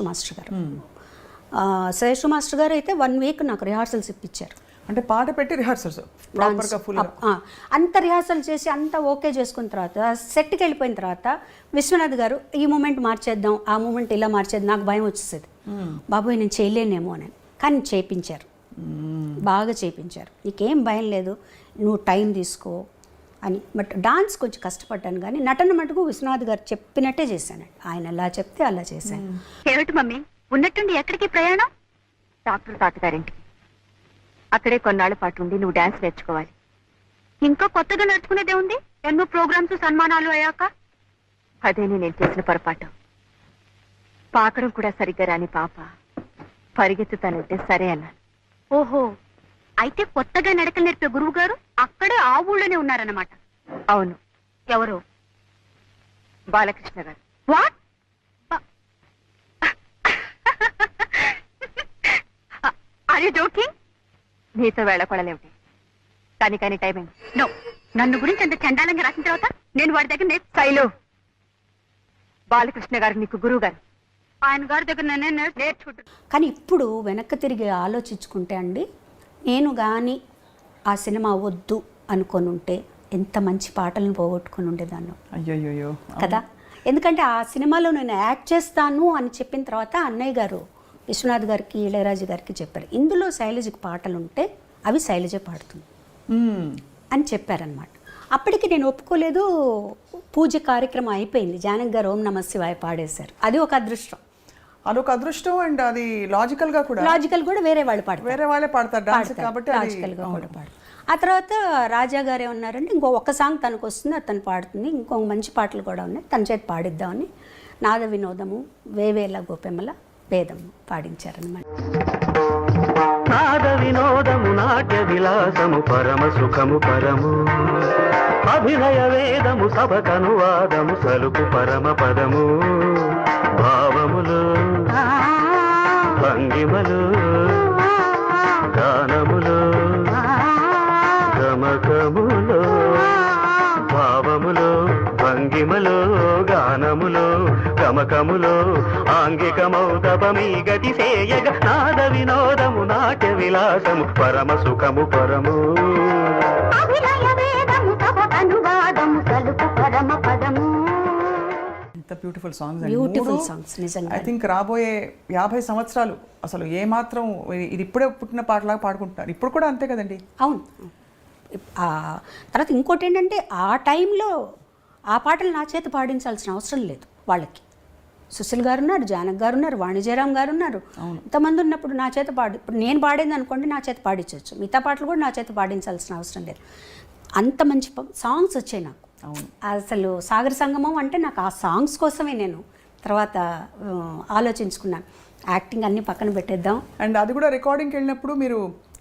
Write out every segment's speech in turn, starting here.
Master గారు Seshu master గారు అయితే 1 వీక్ నాకు రిహార్సల్స్ ఇప్పించారు. అంటే పాట పెట్టి రిహార్సల్స్ ప్రాపర్గా ఫుల్ అంత రిహార్సల్ చేసి అంతా ఓకే చేసుకున్న తర్వాత సెట్కి వెళ్ళిపోయిన తర్వాత విశ్వనాథ్ గారు ఈ మూమెంట్ మార్చేద్దాం, ఆ మూమెంట్ ఇలా మార్చేద్దాం, నాకు భయం వచ్చేసేది. బాబోయ్ నేను చేయలేనేమో అని, కానీ చేయించారు, బాగా చేయించారు. నీకేం భయం లేదు, నువ్వు టైం తీసుకో అని. బట్ డాన్స్ కొంచెం కష్టపడ్డాను, కానీ నటన మటుకు విశ్వనాథ్ గారు చెప్పినట్టే చేశాను. ఆయన ఎలా చెప్తే అలా చేశాను. ఏమిటి మమ్మీ ఉన్నట్టుండి ఎక్కడికి ప్రయాణం? డాక్టర్ తాతగారింటికి. అక్కడే కొన్నాళ్ల పాటు ఉండి నువ్వు డాన్స్ నేర్చుకోవాలి. ఇంకా కొత్తగా నేర్చుకునేదే ఉంది, ఎన్నో ప్రోగ్రామ్స్ సన్మానాలు అయ్యాక. అదేనే నేను చేసిన పొరపాటు. పాకడం కూడా సరిగ్గా రాని పాప పరిగెత్తుతానంటే సరే అన్నాను. ఓహో, అయితే కొత్తగా నడకలు నేర్పే గురువు గారు అక్కడే ఆ ఊళ్ళోనే ఉన్నారన్నమాట. అవును. ఎవరు? Balakrishna garu. What? Are you joking? నీతో వేళకొడలేమిటి? కానీ టైమింగ్ నో. నన్ను గురించి అంత చండాలంగా రాసిన తర్వాత నేను వాడి దగ్గర శైలు, బాలకృష్ణ గారు నీకు గురువు గారు, ఆయన గారి దగ్గర నేనే నేర్చుకుంటాను. కానీ ఇప్పుడు వెనక్కి తిరిగి ఆలోచించుకుంటే అండి, నేను కానీ ఆ సినిమా వద్దు అనుకొని ఉంటే ఎంత మంచి పాటలను పోగొట్టుకుని ఉండేదాన్ని. అయ్యో కదా, ఎందుకంటే ఆ సినిమాలో నేను యాక్ట్ చేస్తాను అని చెప్పిన తర్వాత అన్నయ్య గారు విశ్వనాథ్ గారికి, ఇళయరాజు గారికి చెప్పారు, ఇందులో శైలజకి పాటలు ఉంటే అవి శైలజ పాడుతుంది అని చెప్పారనమాట. అప్పటికి నేను ఒప్పుకోలేదు. పూజ కార్యక్రమం అయిపోయింది, జానకి గారు ఓం నమ శివాయ పాడేశారు. అది ఒక అదృష్టం. అదొక అదృష్టం. అండ్ అది లాజికల్ కూడా వేరే వాళ్ళు పాడతారు, వేరే వాళ్ళే పాడతారు డాన్స్ కాబట్టి లాజికల్ గా కూడా పాడు. ఆ తర్వాత రాజా గారు ఏమన్నారంటే, ఇంకో ఒక్క సాంగ్ తనకు వస్తుంది, అది తను పాడుతుంది, ఇంకో మంచి పాటలు కూడా ఉన్నాయి, తన చేతి పాడిద్దామని నాద వినోదము, వేవేల గోపెమ్మల భేదము పాడించారనమాట. నాద వినోదము నాట్య విలాసము పరమ సుఖము పరము, అభినయ వేదము సభకనువాదము సలుపు పరమ పదము, భావములు భంగిమలు గానములు గమకములు, భావములు భంగిమలు గానములు గమకములు, ఆంగికమౌతపమీ గతి సేయగ నాద వినోదము నాట్య విలాసము పరమ సుఖము పరము, ఎంత బ్యూటిఫుల్ సాంగ్స్. బ్యూటిఫుల్ సాంగ్స్ నిజంగా. ఐ థింక్ రాబోయే 50 సంవత్సరాలు అసలు ఏ మాత్రం ఇది ఇప్పుడే పుట్టిన పాటలాగా పాడుకుంటున్నారు. ఇప్పుడు కూడా అంతే కదండి. అవును. తర్వాత ఇంకోటి ఏంటంటే, ఆ టైంలో ఆ పాటలు నా చేత పాడించాల్సిన అవసరం లేదు వాళ్ళకి. సుశీల్ గారు ఉన్నారు, జానక్ గారు ఉన్నారు, వాణిజ్యరామ్ గారు ఉన్నారు, ఇంతమంది ఉన్నప్పుడు నా చేత ఇప్పుడు నేను పాడింది అనుకోండి, నా చేత పాడించవచ్చు. మిగతా పాటలు కూడా నా చేత పాడించాల్సిన అవసరం లేదు. అంత మంచి సాంగ్స్ వచ్చాయి నాకు. అసలు సాగర సంగమం అంటే నాకు ఆ సాంగ్స్ కోసమే నేను తర్వాత ఆలోచించుకున్నాను, యాక్టింగ్ అన్ని పక్కన పెట్టేద్దాం. అండ్ అది కూడా రికార్డింగ్కి వెళ్ళినప్పుడు మీరు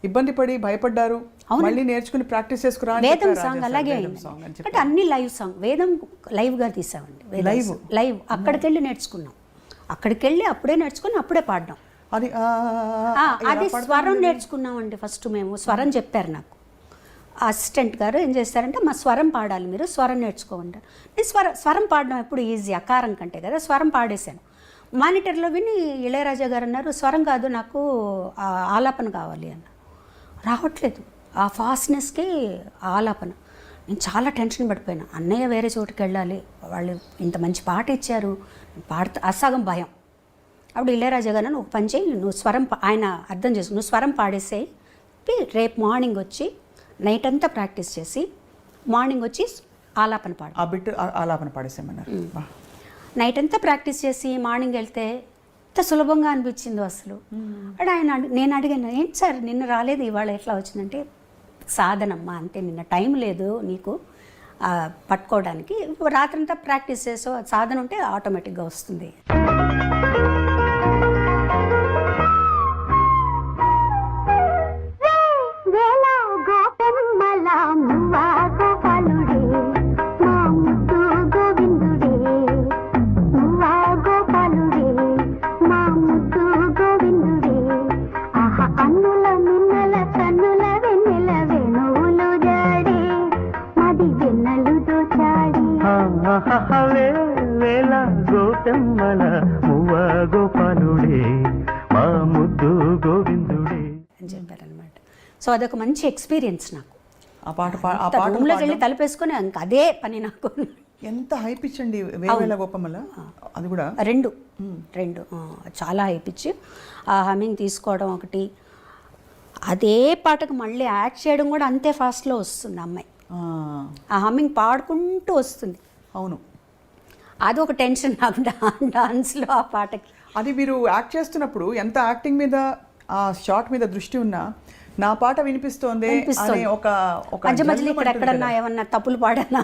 ఇబ్బంది పడి భయపడ్డారు, మళ్ళీ నేర్చుకుని ప్రాక్టీస్ చేసుకురా. వేదం సాంగ్ అలాగే అయింది, అంటే అన్ని లైవ్ సాంగ్. వేదం లైవ్గా తీసామండి, లైవ్ అక్కడికి వెళ్ళి నేర్చుకున్నాం, అక్కడికి వెళ్ళి అప్పుడే నేర్చుకుని అప్పుడే పాడడం. అది స్వరం నేర్చుకున్నామండి. ఫస్ట్ మేము స్వరం చెప్పారు నాకు అసిస్టెంట్ గారు, ఏం చేస్తారంటే మా స్వరం పాడాలి, మీరు స్వరం నేర్చుకోమంటారు. నేను స్వరం పాడడం ఎప్పుడు ఈజీ, అకారం కంటే కదా. స్వరం పాడేశాను. మానిటర్లో విని ఇళయరాజా గారు అన్నారు, స్వరం కాదు నాకు ఆలాపన కావాలి అన్న. రావట్లేదు ఆ ఫాస్ట్నెస్కి ఆలాపన. నేను చాలా టెన్షన్ పడిపోయాను. అన్నయ్య వేరే చోటుకి వెళ్ళాలి, వాళ్ళు ఇంత మంచి పాట ఇచ్చారు, పాడుతా అసగం భయం. అప్పుడు ఇళయరాజా గారు నువ్వు పని చేయి, నువ్వు స్వరం ఆయన అర్థం చేసుకుని నువ్వు స్వరం పాడేసేయి, రేపు మార్నింగ్ వచ్చి నైట్ అంతా ప్రాక్టీస్ చేసి మార్నింగ్ వచ్చి ఆలాపన పాడు. ఆ బిట్ ఆలాపన పాడేసేమన్నారు. నైట్ అంతా ప్రాక్టీస్ చేసి మార్నింగ్ వెళ్తే ఎంత సులభంగా అనిపించిందో అసలు. అంటే నేను అడిగాను, ఏంటి సార్ నిన్న రాలేదు, ఇవాళ ఎట్లా వచ్చిందంటే, సాధనమ్మా అంతే, నిన్న టైం లేదు నీకు పట్టుకోవడానికి, రాత్రంతా ప్రాక్టీస్ చేసో సాధన ఉంటే ఆటోమేటిక్గా వస్తుంది. వేల గోపెమ్మల మువ్వ గోవిందుడే మా ముద్దు గోవిందుడే అని చెప్పారనమాట. సో అదొక మంచి ఎక్స్పీరియన్స్ నాకు. ఆ పాట రూమ్లోకి వెళ్ళి తలుపేసుకొని ఇంకా అదే పని నాకు. ఎంత హై పిచ్ అండి వేవేల గోపమ్మల, అది కూడా రెండు చాలా హై పిచ్. ఆ హమ్మింగ్ తీసుకోవడం ఒకటి, అదే పాటకు మళ్ళీ యాడ్ చేయడం కూడా అంతే ఫాస్ట్లో వస్తుంది అమ్మాయి. ఆ హమ్మింగ్ పాడుకుంటూ వస్తుంది. అవును, అది ఒక టెన్షన్ నాకు డాన్స్లో ఆ పాటకి. అది మీరు యాక్ట్ చేస్తున్నప్పుడు ఎంత యాక్టింగ్ మీద ఆ షాట్ మీద దృష్టి ఉన్నా నా పాట వినిపిస్తోంది అనే ఒక మధ్య మధ్యలో ఇక్కడ ఎక్కడన్నా ఏమన్నా తప్పులు పాడనా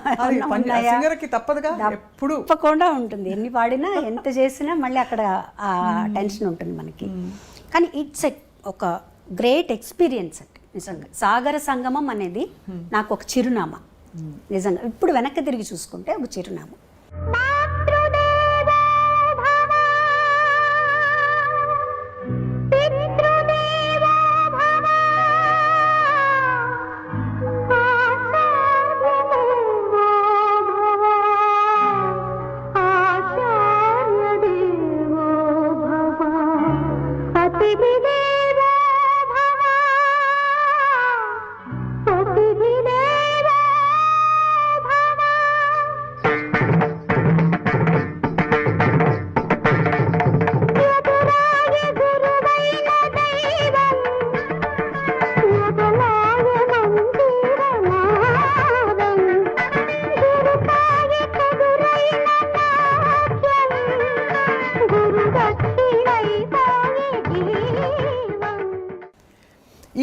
సింగర్కి తప్పదుగా, ఎప్పుడు తప్పకుండా ఉంటుంది. ఎన్ని పాడినా ఎంత చేసినా మళ్ళీ అక్కడ ఆ టెన్షన్ ఉంటుంది మనకి. కానీ ఇట్స్ ఒక గ్రేట్ ఎక్స్పీరియన్స్ అండి నిజంగా. సాగర సంగమం అనేది నాకు ఒక చిరునామా నిజంగా. ఇప్పుడు వెనక్కి తిరిగి చూసుకుంటే ఒక చిరునామా.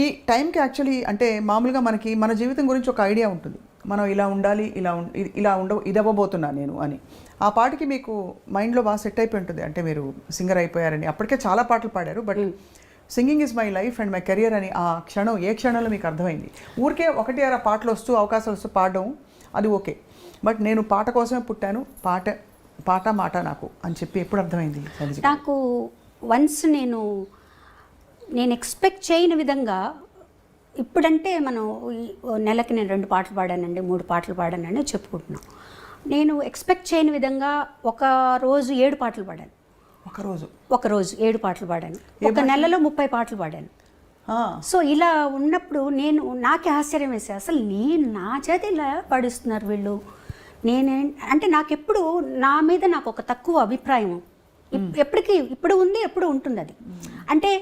ఈ టైంకి యాక్చువల్లీ అంటే మామూలుగా మనకి మన జీవితం గురించి ఒక ఐడియా ఉంటుంది, మనం ఇలా ఉండాలి, ఇది అవ్వబోతున్నా నేను అని. ఆ పాటకి మీకు మైండ్లో బాగా సెట్ అయిపోయి ఉంటుంది, అంటే మీరు సింగర్ అయిపోయారని. అప్పటికే చాలా పాటలు పాడారు, but singing is my life and my career అని ఆ క్షణం ఏ క్షణంలో మీకు అర్థమైంది? ఊరికే ఒకటి అర పాటలు వస్తూ అవకాశాలు వస్తూ పాడడం అది ఓకే, బట్ నేను పాట కోసమే పుట్టాను, పాట మాట నాకు అని చెప్పి ఎప్పుడు అర్థమైంది? నాకు వన్స్ నేను ఎక్స్పెక్ట్ చేయని విధంగా, ఇప్పుడంటే మనం నెలకి నేను 2 పాటలు పాడానండి, 3 పాటలు పాడానని చెప్పుకుంటున్నాం. నేను ఎక్స్పెక్ట్ చేయని విధంగా ఒక రోజు 7 పాటలు పాడాను. ఒక రోజు 7 పాటలు పాడాను. ఒక నెలలో 30 పాటలు పాడాను. సో ఇలా ఉన్నప్పుడు నాకే ఆశ్చర్యం వేసే, అసలు నా చేత ఇలా పాడిస్తున్నారు వీళ్ళు. అంటే నాకెప్పుడు నా మీద నాకు ఒక తక్కువ అభిప్రాయం ఇప్పుడు ఉంది, ఎప్పుడు ఉంటుంది అది. అంటే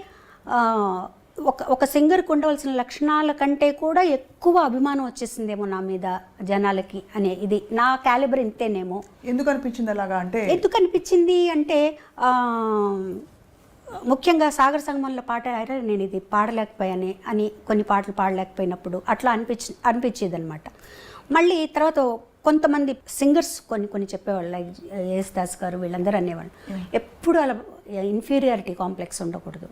ఒక సింగర్కి ఉండవలసిన లక్షణాల కంటే కూడా ఎక్కువ అభిమానం వచ్చేసిందేమో నా మీద జనాలకి అనే, ఇది నా క్యాలిబర్ ఇంతేనేమో. ఎందుకు అనిపించింది అలాగా? ఎందుకు అనిపించింది అంటే ముఖ్యంగా సాగర సంగమంలో పాట నేను ఇది పాడలేకపోయాను అని కొన్ని పాటలు పాడలేకపోయినప్పుడు అట్లా అనిపించేది అనమాట. మళ్ళీ తర్వాత కొంతమంది సింగర్స్ కొన్ని చెప్పేవాళ్ళు, యేసుదాస్ గారు వీళ్ళందరూ అనేవాళ్ళు, ఎప్పుడు అలా ఇన్ఫీరియారిటీ కాంప్లెక్స్ ఉండకూడదు.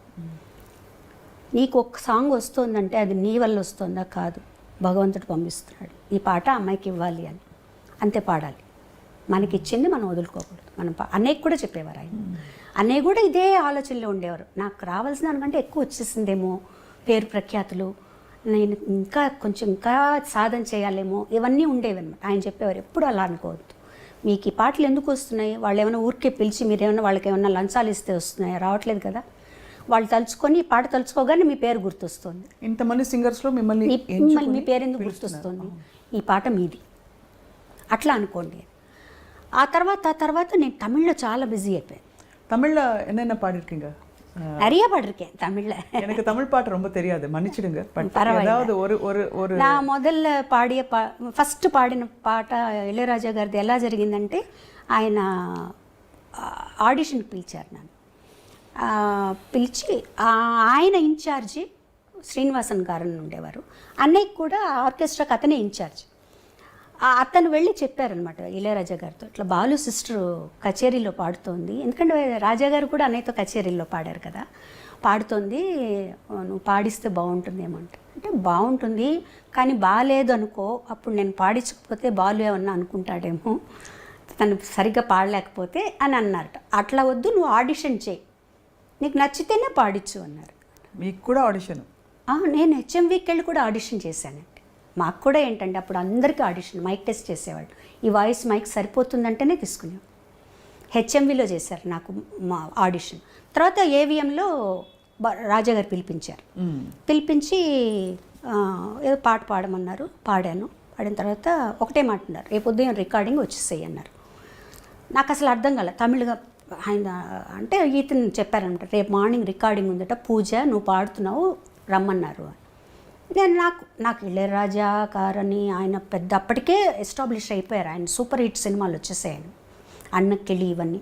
నీకు ఒక సాంగ్ వస్తుందంటే అది నీ వల్ల వస్తుందా? కాదు, భగవంతుడు పంపిస్తున్నాడు, ఈ పాట అమ్మాయికి ఇవ్వాలి అని, అంతే పాడాలి. మనకి ఇచ్చింది మనం వదులుకోకూడదు. మనం అన్నయ్య కూడా చెప్పేవారు ఆయన. అన్నయ్య కూడా ఇదే ఆలోచనలో ఉండేవారు, నాకు రావాల్సిన దానికంటే ఎక్కువ వచ్చేసిందేమో, పేరు ప్రఖ్యాతులు, నేను ఇంకా సాధన చేయాలేమో, ఇవన్నీ ఉండేవి అనమాట. ఆయన చెప్పేవారు ఎప్పుడు అలా అనుకోవద్దు, మీకు ఈ పాటలు ఎందుకు వస్తున్నాయి, వాళ్ళు ఏమైనా ఊరికే పిలిచి మీరేమైనా వాళ్ళకి ఏమైనా లంచాలు ఇస్తే వస్తున్నాయి, రావట్లేదు కదా. వాళ్ళు తలుచుకొని ఈ పాట తలుచుకోగానే మీ పేరు గుర్తొస్తుంది. ఇంతమంది సింగర్స్లో మిమ్మల్ని మీ పేరు ఎందుకు గుర్తొస్తుంది, ఈ పాట మీది, అట్లా అనుకోండి. ఆ తర్వాత నేను తమిళ్లో చాలా బిజీ అయిపోయాను. తమిళ్లో ఎన్నైనా పాడిருக்கீங்க? நிறைய பாடிருக்கேன் தமிழ்ல. எனக்கு தமிழ் பாட்டு ரொம்ப தெரியாது, மன்னிச்சிடுங்க. ஏதாவது ஒரு நான் முதல்ல పాడిన ఫస్ట్ పాడిన పాట ఇళయరాజా గారిది ఎలా జరిగిందంటే, ఆయన ఆడిషన్కి పిలిచారు నన్ను. పిలిచి ఆయన ఇన్ఛార్జి శ్రీనివాసన్ గారు ఉండేవారు, అన్నయ్యకి కూడా ఆర్కెస్ట్రాకి అతనే ఇన్ఛార్జ్. అతను వెళ్ళి చెప్పారనమాట ఇళయరాజా గారితో, ఇట్లా బాలు సిస్టర్ కచేరీలో పాడుతోంది, ఎందుకంటే రాజా గారు కూడా అన్నయ్యతో కచేరీలో పాడారు కదా, పాడుతోంది, నువ్వు పాడిస్తే బాగుంటుందేమో అంటే బాగుంటుంది కానీ బాగాలేదు అనుకో, అప్పుడు నేను పాడించకపోతే బాలు ఏమన్నా అనుకుంటాడేమో, తను సరిగ్గా పాడలేకపోతే అని అన్నారట. అట్లా వద్దు, నువ్వు ఆడిషన్ చేయి, నీకు నచ్చితేనే పాడించు అన్నారు. మీకు కూడా ఆడిషన్? నేను హెచ్ఎంవికి వెళ్ళి కూడా ఆడిషన్ చేశానండి. మాకు కూడా ఏంటంటే అప్పుడు అందరికీ ఆడిషన్, మైక్ టెస్ట్ చేసేవాళ్ళు, ఈ వాయిస్ మైక్ సరిపోతుందంటేనే తీసుకునేవాళ్ళు. హెచ్ఎంవిలో చేశారు నాకు మా ఆడిషన్. తర్వాత ఏవిఎంలో రాజా గారు పిలిపించారు. పిలిపించి ఏదో పాట పాడమన్నారు, పాడాను. పాడిన తర్వాత ఒకటే మాట అన్నారు, రేపు ఉదయం రికార్డింగ్ వచ్చేసేయి అన్నారు. నాకు అసలు అర్థం కాలే తమిళగా. ఆయన అంటే ఈతను చెప్పారనమాట, రేపు మార్నింగ్ రికార్డింగ్ ఉందట, పూజ నువ్వు పాడుతున్నావు రమ్మన్నారు. నేను నాకు ఇళయరాజా గారని ఆయన పెద్ద అప్పటికే ఎస్టాబ్లిష్ అయిపోయారు, ఆయన సూపర్ హిట్ సినిమాలు వచ్చేసాయని, అన్నకిళి ఇవన్నీ.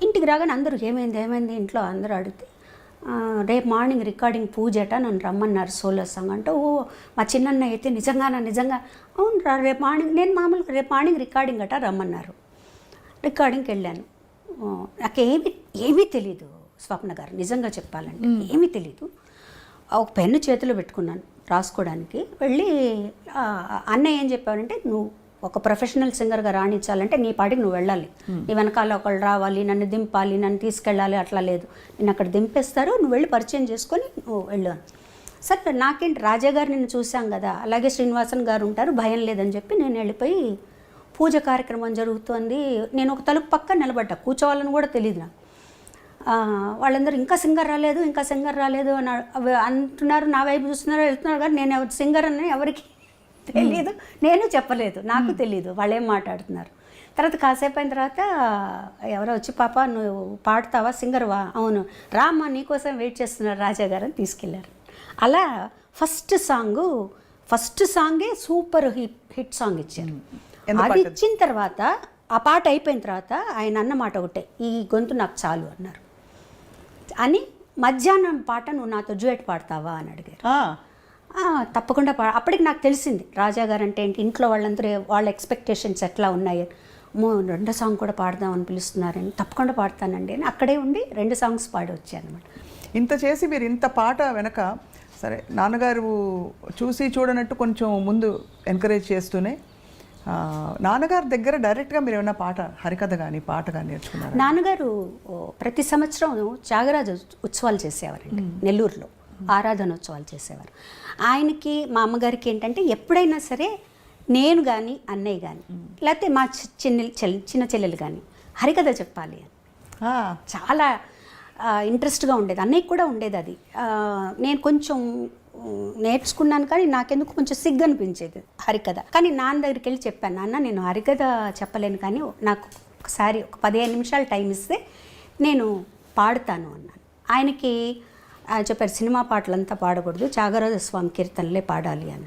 ఇంటికి రాగానే అందరూ ఏమైంది ఇంట్లో అందరూ అడిగితే, రేపు మార్నింగ్ రికార్డింగ్ పూజట నన్ను రమ్మన్నారు సోలో సాంగ్ అంటే, ఓ మా చిన్నన్న అయితే నిజంగా అవును రా రేపు మార్నింగ్, నేను మామూలుగా రేపు మార్నింగ్ రికార్డింగ్ అట రమ్మన్నారు. రికార్డింగ్కి వెళ్ళాను. నాకు ఏమీ తెలీదు స్వప్న గారు, నిజంగా చెప్పాలంటే ఏమీ తెలీదు. ఒక పెన్ను చేతిలో పెట్టుకున్నాను రాసుకోవడానికి. వెళ్ళి అన్నయ్య ఏం చెప్పాడంటే, నువ్వు ఒక ప్రొఫెషనల్ సింగర్గా రాణించాలంటే నీ పాటికి నువ్వు వెళ్ళాలి, నీ వెనకాల ఒకళ్ళు రావాలి, నన్ను దింపాలి, నన్ను తీసుకెళ్ళాలి, అట్లా లేదు. నేను అక్కడ దింపేస్తారు, నువ్వు వెళ్ళి పరిచయం చేసుకొని నువ్వు వెళ్ళు. సరే నాకేంటి, రాజా గారు నిన్ను చూసాం కదా, అలాగే శ్రీనివాసన్ గారు ఉంటారు, భయం లేదని చెప్పి నేను వెళ్ళిపోయి పూజ కార్యక్రమం జరుగుతుంది. నేను ఒక తలుపు పక్క నిలబడ్డా, కూర్చోవాలని కూడా తెలియదు నాకు. వాళ్ళందరూ ఇంకా సింగర్ రాలేదు అని అంటున్నారు, నా వైపు చూస్తున్నారు, వెళ్తున్నారు. కానీ నేను సింగర్ అని ఎవరికి తెలియదు, నేను చెప్పలేదు, నాకు తెలియదు వాళ్ళు ఏం మాట్లాడుతున్నారు. తర్వాత కాసేపు అయిన తర్వాత ఎవరో వచ్చి, పాప నువ్వు పాడతావా, సింగర్వా? అవును రామ్మా, నీకోసం వెయిట్ చేస్తున్నారు రాజా గారు అని తీసుకెళ్ళారు. అలా ఫస్ట్ సాంగే సూపర్ హిట్ సాంగ్ ఇచ్చారు. అది ఇచ్చిన తర్వాత ఆ పాట అయిపోయిన తర్వాత ఆయన అన్న మాట ఒకటే, ఈ గొంతు నాకు చాలు అన్నారు. అని మధ్యాహ్నం పాట నువ్వు నాతో డ్యూయట్ పాడతావా అని అడిగారు. తప్పకుండా అప్పటికి నాకు తెలిసింది రాజా గారు అంటే ఏంటి, ఇంట్లో వాళ్ళందరూ వాళ్ళ ఎక్స్పెక్టేషన్స్ ఎట్లా ఉన్నాయి, రెండో సాంగ్ కూడా పాడదామని పిలుస్తున్నారని. తప్పకుండా పాడతానండి అని అక్కడే ఉండి 2 సాంగ్స్ పాడి వచ్చాను అనమాట. ఇంత చేసి మీరు ఇంత పాట వెనక, సరే నాన్నగారు చూసి చూడనట్టు కొంచెం ముందు ఎంకరేజ్ చేస్తూనే, నాన్నగారి దగ్గర డైరెక్ట్గా మీరు ఏమైనా పాట, హరికథ కానీ పాట కానీ నేర్చుకున్నారు? నాన్నగారు ప్రతి సంవత్సరం త్యాగరాజ ఉత్సవాలు చేసేవారండి నెల్లూరులో, ఆరాధనోత్సవాలు చేసేవారు. ఆయనకి మా అమ్మగారికి ఏంటంటే ఎప్పుడైనా సరే నేను కానీ అన్నయ్య కానీ లేకపోతే మా చిన్న చెల్లెలు కానీ హరికథ చెప్పాలి అని చాలా ఇంట్రెస్ట్గా ఉండేది. అన్నయ్య కూడా ఉండేది అది. నేను కొంచెం నేర్చుకున్నాను కానీ నాకెందుకు కొంచెం సిగ్గు అనిపించేది హరికథ. కానీ నాన్న దగ్గరికి వెళ్ళి చెప్పాను, నాన్న నేను హరికథ చెప్పలేను కానీ నాకు ఒకసారి ఒక 15 నిమిషాలు టైం ఇస్తే నేను పాడుతాను అన్నాను. ఆయనకి చెప్పారు, సినిమా పాటలంతా పాడకూడదు, త్యాగరాజ స్వామి కీర్తనలే పాడాలి అని.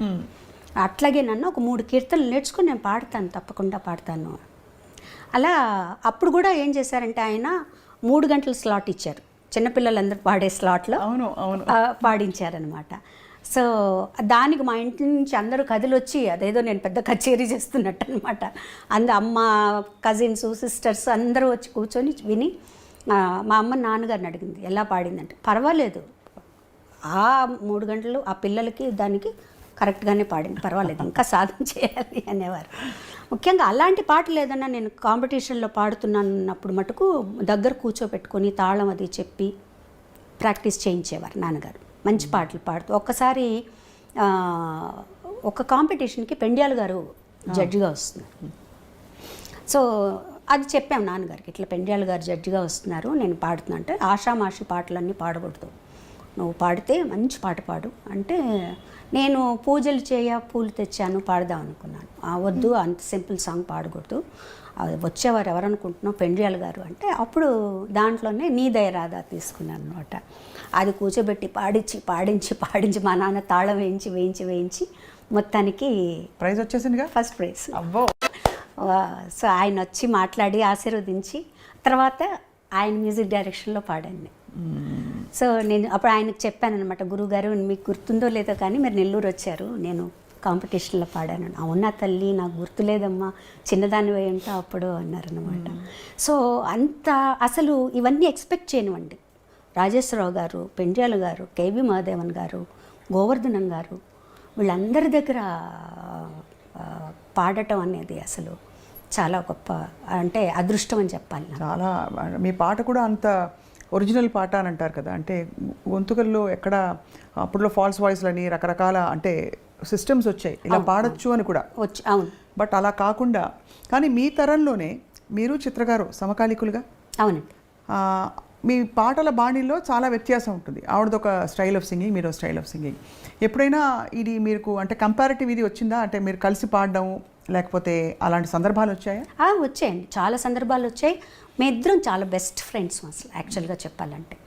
అట్లాగే నన్ను ఒక 3 కీర్తనలు నేర్చుకుని నేను పాడతాను, తప్పకుండా పాడతాను. అలా అప్పుడు కూడా ఏం చేశారంటే ఆయన 3 గంటల స్లాట్ ఇచ్చారు, చిన్నపిల్లలందరూ పాడే స్లాట్లో పాడించారనమాట. సో దానికి మా ఇంటి నుంచి అందరూ కదిలొచ్చి అదేదో నేను పెద్ద కచేరీ చేస్తున్నట్టు అనమాట. అమ్మ, కజిన్స్, సిస్టర్స్ అందరూ వచ్చి కూర్చొని విని, మా అమ్మ నాన్నగారిని అడిగింది ఎలా పాడిందంటే, పర్వాలేదు ఆ 3 గంటలు ఆ పిల్లలకి దానికి కరెక్ట్గానే పాడింది, పర్వాలేదు ఇంకా సాధన చేయాలి అనేవారు. ముఖ్యంగా అలాంటి పాటలు ఏదన్నా నేను కాంపిటీషన్లో పాడుతున్నానన్నప్పుడు మటుకు దగ్గర కూర్చోబెట్టుకొని తాళం అది చెప్పి ప్రాక్టీస్ చేయించేవారు నాన్నగారు. మంచి పాటలు పాడుతూ ఒక్కసారి ఒక కాంపిటీషన్కి పెండ్యాల గారు జడ్జిగా వస్తున్నారు. సో అది చెప్పాం నాన్నగారికి, ఇట్లా పెండ్యాల గారు జడ్జిగా వస్తున్నారు, నేను పాడుతున్నా అంటే, ఆషామాషి పాటలన్నీ పాడకూడదు, నువ్వు పాడితే మంచి పాట పాడు అంటే, నేను పూజలు పూలు తెచ్చాను పాడదాం అనుకున్నాను. వద్దు, అంత సింపుల్ సాంగ్ పాడకూడదు, వచ్చేవారు ఎవరు అనుకుంటున్నావు, పెండ్యాల గారు అంటే, అప్పుడు దాంట్లోనే నీ దయ రాదా తీసుకున్నాను అనమాట. అది కూర్చోబెట్టి పాడించి మా నాన్న తాళం వేయించి మొత్తానికి ప్రైజ్ వచ్చేసిందిగా, ఫస్ట్ ప్రైజ్. అబ్బో! సో ఆయన వచ్చి మాట్లాడి ఆశీర్వదించి తర్వాత ఆయన మ్యూజిక్ డైరెక్షన్లో పాడాను. సో నేను అప్పుడు ఆయనకు చెప్పాను అనమాట, గురువుగారు మీకు గుర్తుందో లేదో కానీ మీరు నెల్లూరు వచ్చారు, నేను కాంపిటీషన్లో పాడాను. అవునా తల్లి, నాకు గుర్తులేదమ్మా, చిన్నదాని వేయంట అప్పుడు అన్నారనమాట. సో అంత అసలు ఇవన్నీ ఎక్స్పెక్ట్ చేయనివ్వండి. రాజేశ్వరరావు గారు, పెండ్యాల గారు, కేవి మహాదేవన్ గారు, గోవర్ధనం గారు, వీళ్ళందరి దగ్గర పాడటం అనేది అసలు చాలా గొప్ప, అంటే అదృష్టం అని చెప్పాలి. చాలా, మీ పాట కూడా అంత ఒరిజినల్ పాట అని అంటారు కదా, అంటే గొంతుకల్లో ఎక్కడ అప్పుడులో ఫాల్స్ వాయిస్లని రకరకాల అంటే సిస్టమ్స్ వచ్చాయి, ఇలా పాడొచ్చు అని కూడా వచ్చి, అవును. బట్ అలా కాకుండా, కానీ మీ తరంలోనే మీరు చిత్రగారు సమకాలికులుగా. అవునండి. మీ పాటల బాణీలో చాలా వ్యత్యాసం ఉంటుంది. ఆవిడదొక స్టైల్ ఆఫ్ సింగింగ్, మీరు స్టైల్ ఆఫ్ సింగింగ్. ఎప్పుడైనా ఇది మీకు అంటే కంపారిటివ్ ఇది వచ్చిందా, అంటే మీరు కలిసి పాడడం లేకపోతే అలాంటి సందర్భాలు వచ్చాయా? వచ్చాయండి, చాలా సందర్భాలు వచ్చాయి. మీ ఇద్దరం చాలా బెస్ట్ ఫ్రెండ్స్ అసలు యాక్చువల్గా చెప్పాలంటే.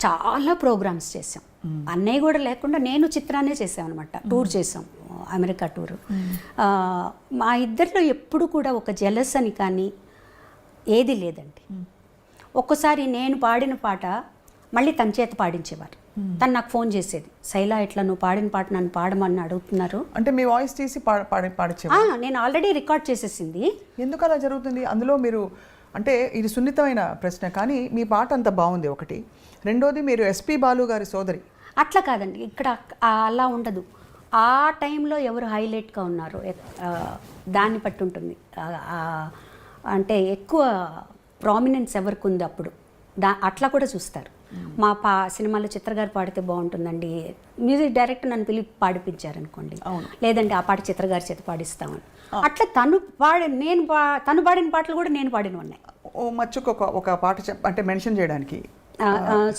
చాలా ప్రోగ్రామ్స్ చేసాం, అన్నయ్య కూడా లేకుండా నేను చిత్రాన్నే చేసాం అనమాట. టూర్ చేసాం, అమెరికా టూరు. మా ఇద్దరిలో ఎప్పుడు కూడా ఒక జెలస్ అని కానీ ఏది లేదండి. ఒక్కసారి నేను పాడిన పాట మళ్ళీ తన చేత పాడించేవారు. తను నాకు ఫోన్ చేసేది, శైలా ఇట్లా నువ్వు పాడిన పాట నన్ను పాడమని అడుగుతున్నారు. అంటే మీ వాయిస్ తీసి పాడించే? నేను ఆల్రెడీ రికార్డ్ చేసేసింది. ఎందుకు అలా జరుగుతుంది? అందులో మీరు అంటే ఇది సున్నితమైన ప్రశ్న, కానీ మీ పాట అంత బాగుంది ఒకటి. రెండోది మీరు ఎస్పి బాలు గారి సోదరి. అట్లా కాదండి, ఇక్కడ అలా ఉండదు. ఆ టైంలో ఎవరు హైలైట్గా ఉన్నారో దాన్ని బట్టి ఉంటుంది. అంటే ఎక్కువ ప్రామినెన్స్ ఎవరికి ఉంది అప్పుడు అట్లా కూడా చూస్తారు. మా సినిమాలో చిత్రగారు పాడితే బాగుంటుందండి, మ్యూజిక్ డైరెక్టర్ నన్ను పిలిపి పాడిపించారనుకోండి, లేదంటే ఆ పాట చిత్రగారి చేత పాడిస్తామని. అట్లా తను తను పాడిన పాటలు కూడా నేను పాడిన ఉన్నాయి. ఓ మచ్చుకు ఒక పాట అంటే మెన్షన్ చేయడానికి,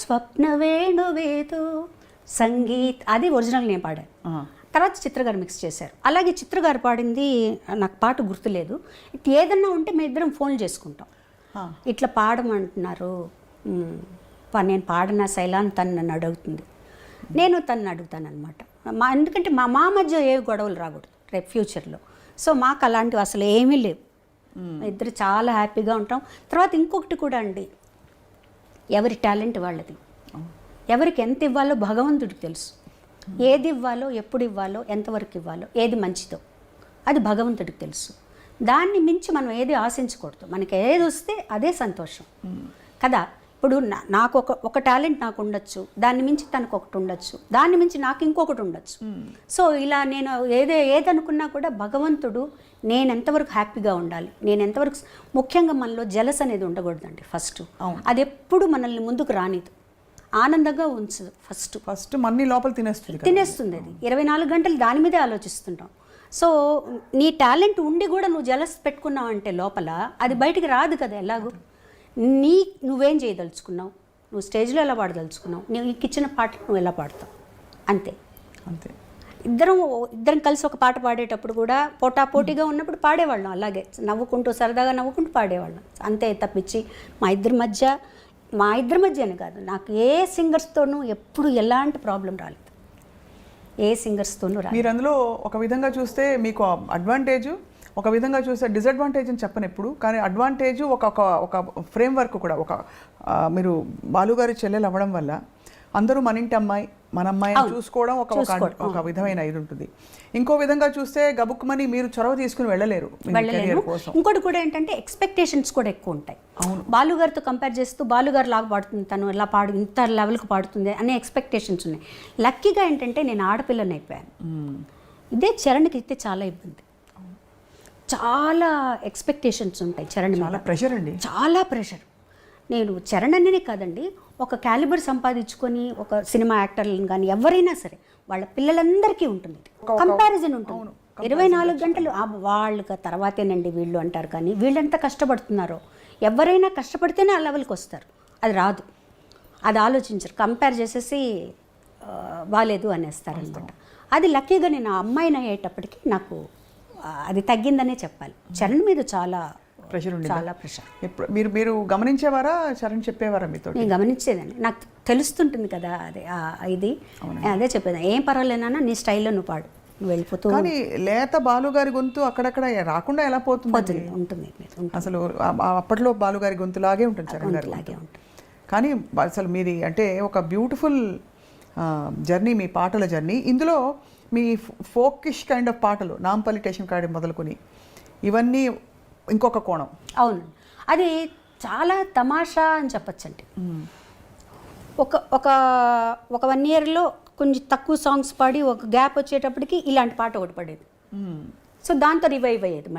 స్వప్న వేణువేదో సంగీత్, అది ఒరిజినల్ నేను పాడాను. తర్వాత చిత్రగారు మిక్స్ చేశారు. అలాగే చిత్రగారు పాడింది నాకు పాట గుర్తులేదు. ఏదన్నా ఉంటే మేము ఇద్దరం ఫోన్ చేసుకుంటాం, ఇట్లా పాడమంటున్నారు, నేను పాడిన శైలాన్ని తను నన్ను అడుగుతుంది, నేను తనని అడుగుతాను అనమాట. ఎందుకంటే మా మధ్య ఏ గొడవలు రాకూడదు రేపు ఫ్యూచర్లో. సో మాకు అలాంటివి అసలు ఏమీ లేవు, ఇద్దరు చాలా హ్యాపీగా ఉంటాం. తర్వాత ఇంకొకటి కూడా అండి, ఎవరి టాలెంట్ వాళ్ళది, ఎవరికి ఎంత ఇవ్వాలో భగవంతుడికి తెలుసు. ఏది ఇవ్వాలో, ఎప్పుడు ఇవ్వాలో, ఎంతవరకు ఇవ్వాలో, ఏది మంచిదో అది భగవంతుడికి తెలుసు. దాన్ని మించి మనం ఏది ఆశించకూడదు. మనకి ఏది వస్తే అదే సంతోషం కదా. ఇప్పుడు నాకు ఒక టాలెంట్ నాకు ఉండొచ్చు, దాన్ని మించి తనకు ఒకటి ఉండొచ్చు, దాన్ని మించి నాకు ఇంకొకటి ఉండొచ్చు. సో ఇలా నేను ఏదనుకున్నా కూడా భగవంతుడు నేను ఎంతవరకు హ్యాపీగా ఉండాలి, నేను ఎంతవరకు, ముఖ్యంగా మనలో జలస్ అనేది ఉండకూడదండి ఫస్ట్. అది ఎప్పుడు మనల్ని ముందుకు రానిదు, ఆనందంగా ఉంచదు. ఫస్ట్ మన్ని లోపల తినేస్తుంది అది. 24 గంటలు దాని మీదే ఆలోచిస్తుంటాం. సో నీ టాలెంట్ ఉండి కూడా నువ్వు జలస్ పెట్టుకున్నావు అంటే లోపల అది బయటికి రాదు కదా. ఎలాగో నువ్వేం చేయదలుచుకున్నావు, నువ్వు స్టేజ్లో ఎలా పాడదలుచుకున్నావు, నీకు ఇచ్చిన పాట నువ్వు ఎలా పాడతావు, అంతే. ఇద్దరం కలిసి ఒక పాట పాడేటప్పుడు కూడా పోటాపోటీగా ఉన్నప్పుడు పాడేవాళ్ళం, అలాగే నవ్వుకుంటూ సరదాగా నవ్వుకుంటూ పాడేవాళ్ళం, అంతే. తప్పించి మా ఇద్దరి మధ్యనే కాదు, నాకు ఏ సింగర్స్తోనూ ఎప్పుడు ఎలాంటి ప్రాబ్లం రాలేదు, ఏ సింగర్స్తోనూ రాలేదు. మీరు అందులో ఒక విధంగా చూస్తే మీకు అడ్వాంటేజ్, ఒక విధంగా చూస్తే డిసడ్వాంటేజ్ అని చెప్పను ఎప్పుడు, కానీ అడ్వాంటేజ్ ఒక ఫ్రేమ్వర్క్ కూడా. మీరు బాలుగారి చెల్లెలు అవ్వడం వల్ల అందరూ మన ఇంటి అమ్మాయి, మన అమ్మాయిని చూసుకోవడం ఒక విధమైన ఇది ఉంటుంది. ఇంకో విధంగా చూస్తే గబుక్కుమని మీరు చొరవ తీసుకుని వెళ్ళలేరు. ఇంకోటి కూడా ఏంటంటే ఎక్స్పెక్టేషన్స్ కూడా ఎక్కువ ఉంటాయి. బాలుగారితో కంపేర్ చేస్తూ బాలుగారు లాగా పాడుతుంది, తను ఇలా ఇంత లెవెల్కి పాడుతుంది అనే ఎక్స్పెక్టేషన్స్ ఉన్నాయి. లక్కీగా ఏంటంటే నేను ఆడపిల్లని అయిపోయాను. ఇదే చరణ్కి అయితే చాలా ఇబ్బంది, చాలా ఎక్స్పెక్టేషన్స్ ఉంటాయి చరణ్. చాలా ప్రెషర్ అండి, చాలా ప్రెషర్. నేను చరణ్ అనే కాదండి, ఒక క్యాలిబర్ సంపాదించుకొని ఒక సినిమా యాక్టర్లను కానీ ఎవరైనా సరే వాళ్ళ పిల్లలందరికీ ఉంటుంది, కంపారిజన్ ఉంటుంది. 24 గంటలు వాళ్ళకి తర్వాతేనండి వీళ్ళు అంటారు, కానీ వీళ్ళంతా కష్టపడుతున్నారో, ఎవరైనా కష్టపడితేనే ఆ లెవెల్కి వస్తారు, అది రాదు. అది ఆలోచించరు, కంపేర్ చేసేసి బాలేదు అనేస్తారు అనమాట. అది లక్కీగా నేను ఆ అమ్మాయిని అయ్యేటప్పటికి నాకు అది తగ్గిందనే చెప్పాలి. చరణ్ మీద చాలా ప్రెషర్. మీరు గమనించేవారా, చరణ్ చెప్పేవారా మీతో? నేను గమనించేదాన్ని, నాకు తెలుస్తుంటుంది కదా అదే ఇది, అదే చెప్పేదాన్ని, ఏం పర్వాలేనా నీ స్టైల్లో నువ్వు పాడు, నువ్వు వెళ్ళిపోతూ. కానీ లేత బాలుగారి గొంతు అక్కడక్కడ రాకుండా ఎలా పోతుంది? ఉంటుంది అసలు అప్పట్లో బాలుగారి గొంతులాగే ఉంటుంది చరణ్ గారి లాగే ఉంటుంది. కానీ అసలు మీది అంటే ఒక బ్యూటిఫుల్ జర్నీ, మీ పాటల జర్నీ. ఇందులో మీ ఫోకిష్ కైండ్ ఆఫ్ పాటలు, నాంపల్లి స్టేషన్ కాడి మొదలుకొని ఇవన్నీ ఇంకొక కోణం. అవును, అది చాలా తమాషా అని చెప్పచ్చండి. ఒక 1 yearలో కొంచెం తక్కువ సాంగ్స్ పాడి ఒక గ్యాప్ వచ్చేటప్పటికి ఇలాంటి పాట ఒకటి పడేది. సో దాంతో రివైవ్ అయ్యేది.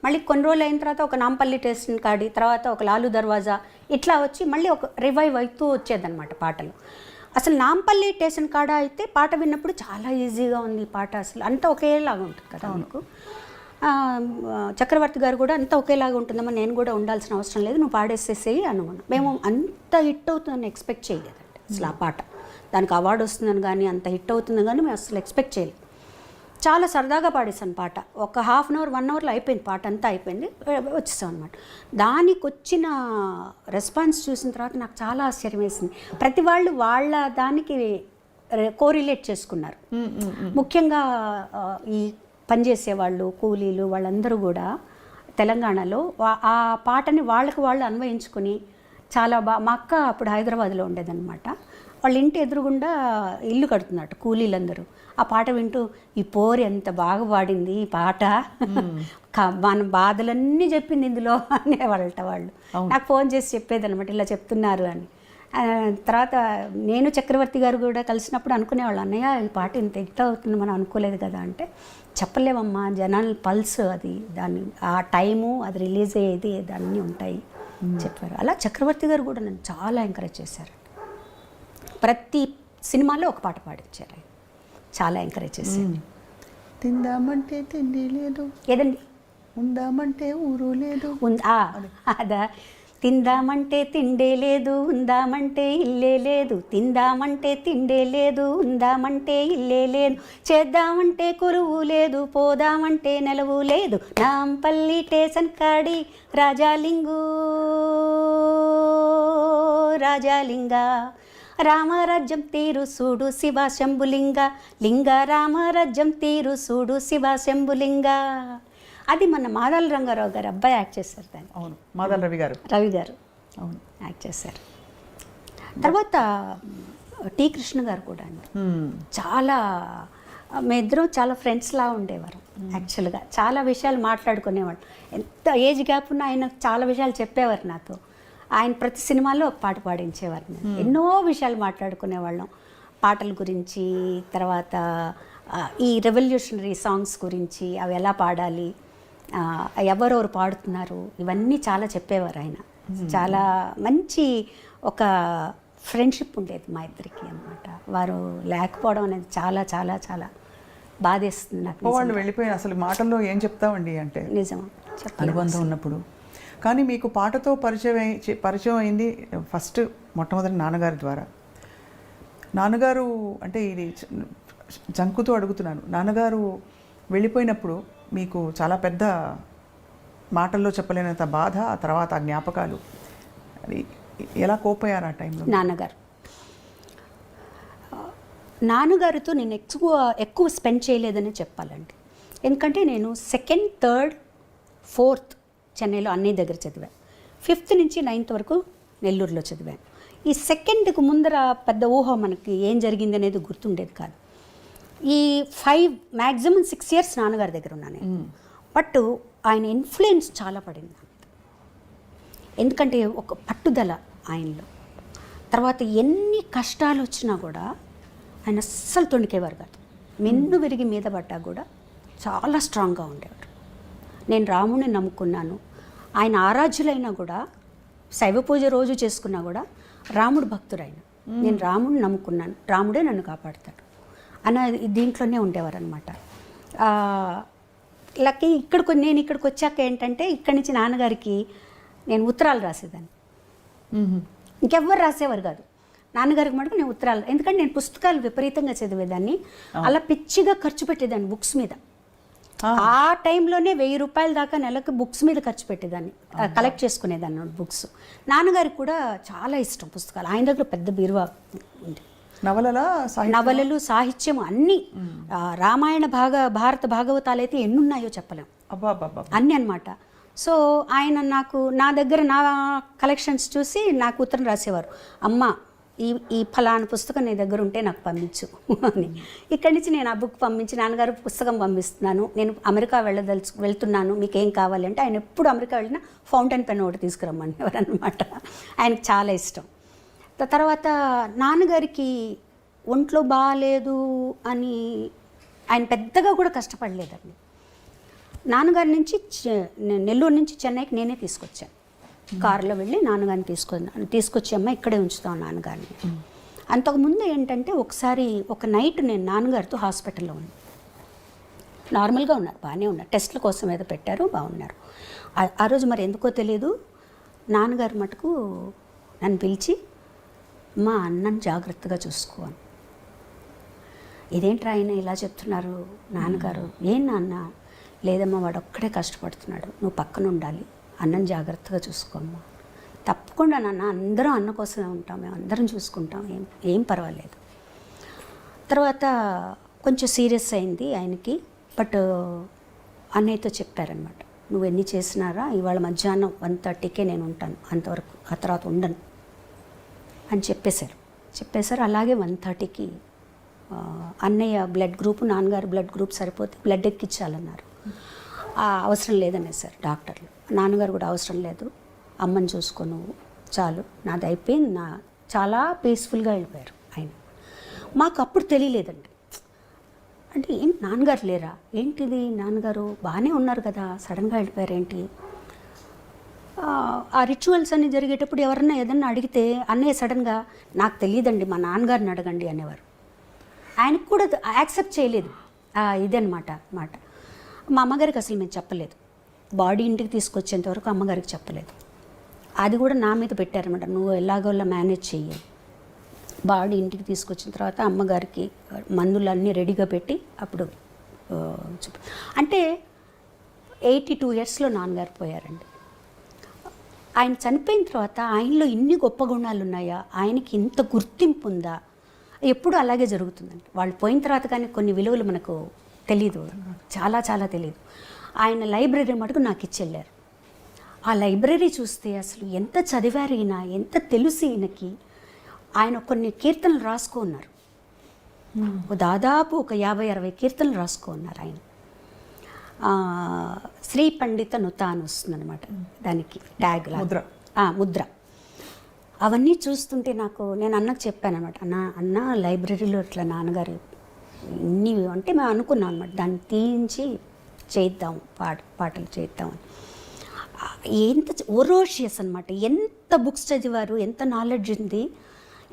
మళ్ళీ కొన్ని రోజులు అయిన తర్వాత ఒక నాంపల్లి స్టేషన్ కాడి, తర్వాత ఒక లాలు దర్వాజా, ఇట్లా వచ్చి మళ్ళీ ఒక రివైవ్ అవుతూ వచ్చేదన్నమాట పాటలు. అసలు నాంపల్లి స్టేషన్ కాడ అయితే పాట విన్నప్పుడు చాలా ఈజీగా ఉంది పాట, అసలు అంతా ఒకేలాగా ఉంటుంది కదా మీకు. చక్రవర్తి గారు కూడా అంతా ఒకేలాగా ఉంటుందమ్మా, నేను కూడా ఉండాల్సిన అవసరం లేదు, నువ్వు పాడేసేసేయి అనుకున్నాం. మేము అంత హిట్ అవుతుందని ఎక్స్పెక్ట్ చేయలేదండి అసలు. ఆ పాట దానికి అవార్డు వస్తుందని కానీ అంత హిట్ అవుతుందని కానీ మేము అసలు ఎక్స్పెక్ట్ చేయలేదు. చాలా సరదాగా పాడేసాను పాట. ఒక 1/2 అవర్ 1 అవర్లో అయిపోయింది పాట, అంతా అయిపోయింది, వచ్చేసాం అనమాట. దానికి వచ్చిన రెస్పాన్స్ చూసిన తర్వాత నాకు చాలా ఆశ్చర్యం వేసింది. ప్రతి వాళ్ళు వాళ్ళ దానికి కోరిలేట్ చేసుకున్నారు. ముఖ్యంగా ఈ పనిచేసేవాళ్ళు, కూలీలు, వాళ్ళందరూ కూడా తెలంగాణలో ఆ పాటని వాళ్ళకి వాళ్ళు అన్వయించుకొని చాలా మా అక్క అప్పుడు హైదరాబాద్లో ఉండేదన్నమాట. వాళ్ళ ఇంటి ఎదురుగుండా ఇల్లు కడుతున్నట్టు కూలీలందరూ. ఆ పాట వింటూ ఈ పోరు ఎంత బాగా పాడింది ఈ పాట, మన బాధలన్నీ చెప్పింది ఇందులో అనేవాళ్ళట వాళ్ళు. నాకు ఫోన్ చేసి చెప్పేది అనమాట, ఇలా చెప్తున్నారు అని. తర్వాత నేను చక్రవర్తి గారు కూడా కలిసినప్పుడు అనుకునేవాళ్ళు, అన్నయ్య ఈ పాట ఇంత హిట్ అవుతుంది మనం అనుకోలేదు కదా అంటే, చెప్పలేమమ్మా జనాల పల్స్ అది, దాన్ని ఆ టైము అది రిలీజ్ అయ్యేది అన్నీ ఉంటాయి చెప్పారు. అలా చక్రవర్తి గారు కూడా నన్ను చాలా ఎంకరేజ్ చేశారు. ప్రతి సినిమాలో ఒక పాట పాడించారు, చాలా ఎంకరేజ్ చేశారు. తిందామంటే తిండి లేదు, ఏదండి ఉందామంటే ఊరు లేదు, అదా, తిందామంటే తిండే లేదు, ఉందామంటే ఇల్లే లేదు, తిందామంటే తిండే లేదు, ఉందామంటే ఇల్లే లేదు, చేద్దామంటే కొలువు లేదు, పోదామంటే నెలవు లేదు, నాంపల్లి స్టేషన్ కాడి రాజాలింగు రాజాలింగ, రామరాజ్యం తీరు సూడు శివ శంభులింగ, లింగ రామరాజ్యం తీరు సూడు శివ శంభులింగ. అది మన మాదాల రంగారావు గారు అబ్బాయి యాక్ట్ చేశారు దాన్ని. అవును, మాదాల రవి గారు అవును యాక్ట్ చేశారు. తర్వాత టి కృష్ణ గారు కూడా అండి, చాలా మేమిద్దరం చాలా ఫ్రెండ్స్లా ఉండేవారు యాక్చువల్గా. చాలా విషయాలు మాట్లాడుకునేవాళ్ళు. ఎంత ఏజ్ గ్యాప్ ఉన్నా ఆయన చాలా విషయాలు చెప్పేవారు నాతో. ఆయన ప్రతి సినిమాలో ఒక పాట పాడించేవారు. ఎన్నో విషయాలు మాట్లాడుకునేవాళ్ళం, పాటల గురించి, తర్వాత ఈ రెవల్యూషనరీ సాంగ్స్ గురించి, అవి ఎలా పాడాలి, ఎవరెవరు పాడుతున్నారు, ఇవన్నీ చాలా చెప్పేవారు ఆయన. చాలా మంచి ఒక ఫ్రెండ్షిప్ ఉండేది మా ఇద్దరికి అన్నమాట. వారు లేకపోవడం అనేది చాలా చాలా చాలా బాధేస్తుంది నాకు. వాళ్ళు వెళ్ళిపోయిన అసలు మాటల్లో ఏం చెప్తామండి అంటే నిజం అనుబంధం ఉన్నప్పుడు. కానీ మీకు పాటతో పరిచయం అయింది ఫస్ట్ మొట్టమొదటి నాన్నగారి ద్వారా. నాన్నగారు అంటే ఇది జంకుతో అడుగుతున్నాను, నాన్నగారు వెళ్ళిపోయినప్పుడు మీకు చాలా పెద్ద మాటల్లో చెప్పలేనంత బాధ, ఆ తర్వాత ఆ జ్ఞాపకాలు, అది ఎలా కోపోయారు ఆ టైంలో? నాన్నగారితో నేను ఎక్కువ స్పెండ్ చేయలేదని చెప్పాలండి. ఎందుకంటే నేను 2nd, 3rd, 4th చెన్నైలో అన్నయ్య దగ్గర చదివాను. 5th నుంచి 9th వరకు నెల్లూరులో చదివాను. ఈ 2ndకి ముందర పెద్ద ఊహ మనకి ఏం జరిగింది అనేది గుర్తుండేది కాదు. ఈ 5 మ్యాక్సిమం 6 years నాన్నగారి దగ్గర ఉన్నాను. బట్ ఆయన ఇన్ఫ్లుయెన్స్ చాలా పడింది. ఎందుకంటే ఒక పట్టుదల ఆయనలో. తర్వాత ఎన్ని కష్టాలు వచ్చినా కూడా ఆయన అస్సలు తొణికేవారు కాదు. మెన్ను విరిగి మీద పడ్డా కూడా చాలా స్ట్రాంగ్గా ఉండేవారు. నేను రాముడిని నమ్ముకున్నాను, ఆయన ఆరాధ్యులైనా కూడా, శైవ పూజ రోజు చేసుకున్నా కూడా రాముడు భక్తుడైన, నేను రాముడిని నమ్ముకున్నాను, రాముడే నన్ను కాపాడుతాడు అన్న దీంట్లోనే ఉండేవారు అనమాట. లక్కీ నేను ఇక్కడికి వచ్చాక ఏంటంటే, ఇక్కడి నుంచి నాన్నగారికి నేను ఉత్తరాలు రాసేదాన్ని. ఇంకెవ్వరు రాసేవారు కాదు, నాన్నగారికి మటుకు నేను ఉత్తరాలు. ఎందుకంటే నేను పుస్తకాలు విపరీతంగా చదివేదాన్ని, అలా పిచ్చిగా ఖర్చు పెట్టేదాన్ని బుక్స్ మీద. ఆ టైంలోనే 1000 రూపాయల దాకా నెలకు బుక్స్ మీద ఖర్చు పెట్టేదాన్ని, కలెక్ట్ చేసుకునేదాన్ని బుక్స్. నాన్నగారికి కూడా చాలా ఇష్టం పుస్తకాలు. ఆయన దగ్గర పెద్ద బీరువా ఉంది. నవలలు, సాహిత్యం అన్నీ, రామాయణ భారత భాగవతాలు అయితే ఎన్నున్నాయో చెప్పలేం, అన్నీ అన్నమాట. సో ఆయన నా దగ్గర నా కలెక్షన్స్ చూసి నాకు ఉత్తరం రాసేవారు, అమ్మ ఈ ఫలానా పుస్తకం నీ దగ్గర ఉంటే నాకు పంపించు అని. ఇక్కడి నుంచి నేను ఆ బుక్ పంపించి, నాన్నగారు పుస్తకం పంపిస్తున్నాను, నేను అమెరికా వెళ్తున్నాను, మీకు ఏం కావాలి అంటే, ఆయన ఎప్పుడు అమెరికా వెళ్ళినా ఫౌంటైన్ పెన్ ఒకటి తీసుకురమ్మనేవారు అనమాట. ఆయనకు చాలా ఇష్టం. తర్వాత నాన్నగారికి ఒంట్లో బాగాలేదు అని ఆయన పెద్దగా కూడా కష్టపడలేదండి. నాన్నగారి నుంచి నెల్లూరు నుంచి చెన్నైకి నేనే తీసుకొచ్చాను. కారులో వెళ్ళి నాన్నగారిని తీసుకొచ్చి అమ్మ ఇక్కడే ఉంచుతాం నాన్నగారిని. అంతకుముందు ఏంటంటే, ఒకసారి ఒక నైట్ నేను నాన్నగారితో హాస్పిటల్లో ఉన్నాను. నార్మల్గా ఉన్నారు, బాగానే ఉన్నారు. టెస్ట్ల కోసం ఏదో పెట్టారు, బాగున్నారు. ఆ రోజు మరి ఎందుకో తెలియదు, నాన్నగారు మటుకు నన్ను పిలిచి మా అన్నని జాగ్రత్తగా చూసుకోవాలి. ఇదేంట్రా ఆయన ఇలా చెప్తున్నారు నాన్నగారు? ఏం నాన్న? లేదమ్మా, వాడు ఒక్కడే కష్టపడుతున్నాడు, నువ్వు పక్కన ఉండాలి, అన్నని జాగ్రత్తగా చూసుకోమ్మా. తప్పకుండా నాన్న, అందరం అన్న కోసమే ఉంటాం, మేము అందరం చూసుకుంటాం, ఏం పర్వాలేదు. తర్వాత కొంచెం సీరియస్ అయింది ఆయనకి. బట్ అన్నయ్యతో చెప్పారనమాట, నువ్వు ఎన్ని చేసినారా ఇవాళ మధ్యాహ్నం 1:30కే నేను ఉంటాను, అంతవరకు ఆ తర్వాత ఉండను అని చెప్పేశారు. అలాగే 1:30కి అన్నయ్య బ్లడ్ గ్రూప్, నాన్నగారు బ్లడ్ గ్రూప్ సరిపోతే బ్లడ్ ఎక్కించాలన్నారు. అవసరం లేదనేసారు డాక్టర్లు. నాన్నగారు కూడా అవసరం లేదు, అమ్మని చూసుకో నువ్వు చాలు, నాది అయిపోయింది. చాలా పీస్ఫుల్గా వెళ్ళిపోయారు ఆయన. మాకు అప్పుడు తెలియలేదండి, అంటే ఏం నాన్నగారు లేరా ఏంటిది, నాన్నగారు బాగానే ఉన్నారు కదా, సడన్గా వెళ్ళిపోయారు ఏంటి. ఆ రిచువల్స్ అన్నీ జరిగేటప్పుడు ఎవరన్నా ఏదన్నా అడిగితే అన్నయ్య సడన్గా నాకు తెలియదండి మా నాన్నగారిని అడగండి అనేవారు. ఆయనకు కూడా యాక్సెప్ట్ చేయలేదు ఇదన్నమాట మాట. మా అమ్మగారికి అసలు మేము చెప్పలేదు, బాడీ ఇంటికి తీసుకొచ్చేంత వరకు అమ్మగారికి చెప్పలేదు. అది కూడా నా మీద పెట్టారనమాట, నువ్వు ఎలాగోలా మేనేజ్ చెయ్యి. బాడీ ఇంటికి తీసుకొచ్చిన తర్వాత అమ్మగారికి మందులన్నీ రెడీగా పెట్టి అప్పుడు అంటే 82 yearsలో నాన్నగారు పోయారండి. ఆయన చనిపోయిన తర్వాత ఆయనలో ఇన్ని గొప్ప గుణాలు ఉన్నాయా, ఆయనకి ఇంత గుర్తింపు ఉందా, ఎప్పుడు అలాగే జరుగుతుందండి. వాళ్ళు పోయిన తర్వాత కానీ కొన్ని విలువలు మనకు తెలీదు, చాలా చాలా తెలీదు. ఆయన లైబ్రరీ మటుకు నాకు ఇచ్చి వెళ్ళారు. ఆ లైబ్రరీ చూస్తే అసలు ఎంత చదివారు ఈయన, ఎంత తెలుసు ఈయనకి. ఆయన కొన్ని కీర్తనలు రాసుకో ఉన్నారు, దాదాపు ఒక 50-60 కీర్తనలు రాసుకో ఉన్నారు ఆయన. శ్రీ పండిత నుత అని వస్తుందన్నమాట దానికి ట్యాగ్ ముద్ర. అవన్నీ చూస్తుంటే నేను అన్నకు చెప్పాను అనమాట, అన్న లైబ్రరీలో ఇట్లా నాన్నగారు ఇన్ని అంటే మేము అనుకున్నాం అనమాట, దాన్ని తీయించి చేద్దాం, పాటలు చేద్దామని. ఎంత ఓరోషియస్ అనమాట, ఎంత బుక్స్ చదివారు, ఎంత నాలెడ్జ్ ఉంది.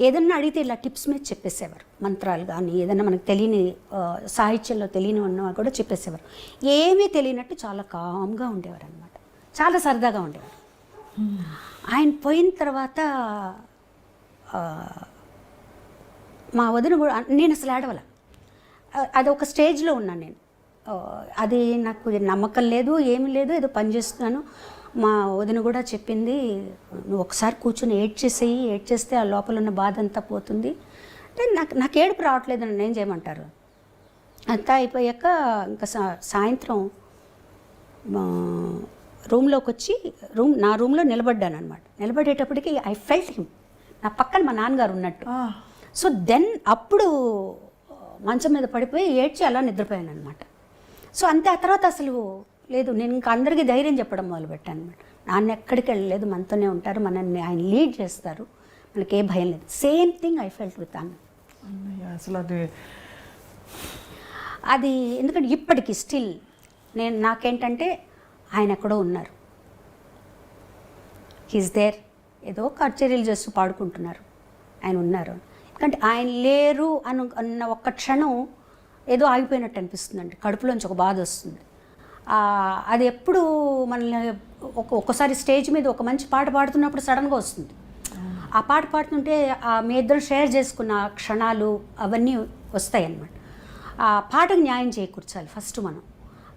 ఏదన్నా అడిగితే ఇలా టిప్స్ మీద చెప్పేసేవారు, మంత్రాలు కానీ ఏదన్నా మనకు తెలియని సాహిత్యంలో తెలియని ఉన్నా కూడా చెప్పేసేవారు. ఏమీ తెలియనట్టు చాలా కామ్గా ఉండేవారు అనమాట, చాలా సరదాగా ఉండేవారు. ఆయన పోయిన తర్వాత మా వదిన కూడా, నేను అసలు ఏడవల, అది ఒక స్టేజ్లో ఉన్నాను నేను. అది నాకు నమ్మకం లేదు, ఏమీ లేదు, ఏదో పని చేస్తున్నాను. మా వదిన కూడా చెప్పింది, నువ్వు ఒకసారి కూర్చొని ఏడ్చేస్తే ఆ లోపల ఉన్న బాధ అంతా పోతుంది అంటే. నాకు ఏడుపు రావట్లేదు, నన్ను ఏం చేయమంటారు. అంతా అయిపోయాక ఇంకా సాయంత్రం రూమ్లోకి వచ్చి నా రూమ్లో నిలబడ్డాను అనమాట. నిలబడేటప్పటికి ఐ ఫెల్ట్ హిమ్, నా పక్కన మా నాన్నగారు ఉన్నట్టు. సో దెన్ అప్పుడు మంచం మీద పడిపోయి ఏడ్చి అలా నిద్రపోయాను అనమాట. సో అంతే. ఆ తర్వాత అసలు లేదు, నేను ఇంకా అందరికీ ధైర్యం చెప్పడం మొదలుపెట్టాను అనమాట. నాన్న ఎక్కడికి వెళ్ళలేదు, మనతోనే ఉంటారు, మనల్ని ఆయన లీడ్ చేస్తారు, మనకి ఏ భయం లేదు. Same thing I felt with అన్న. అసలు అది ఎందుకంటే ఇప్పటికీ స్టిల్ నాకేంటంటే ఆయన ఎక్కడో ఉన్నారు, హీస్ దేర్. ఏదో కచేరీలు చేస్తూ పాడుకుంటున్నారు, ఆయన ఉన్నారు. ఎందుకంటే ఆయన లేరు అన్న ఒక్క క్షణం ఏదో ఆగిపోయినట్టు అనిపిస్తుందండి, కడుపులోంచి ఒక బాధ వస్తుంది. అది ఎప్పుడు మనల్ని ఒక్కసారి స్టేజ్ మీద ఒక మంచి పాట పాడుతున్నప్పుడు సడన్గా వస్తుంది. ఆ పాట పాడుతుంటే మీ ఇద్దరు షేర్ చేసుకున్న క్షణాలు అవన్నీ వస్తాయి అన్నమాట. ఆ పాటకు న్యాయం చేకూర్చాలి ఫస్ట్ మనం.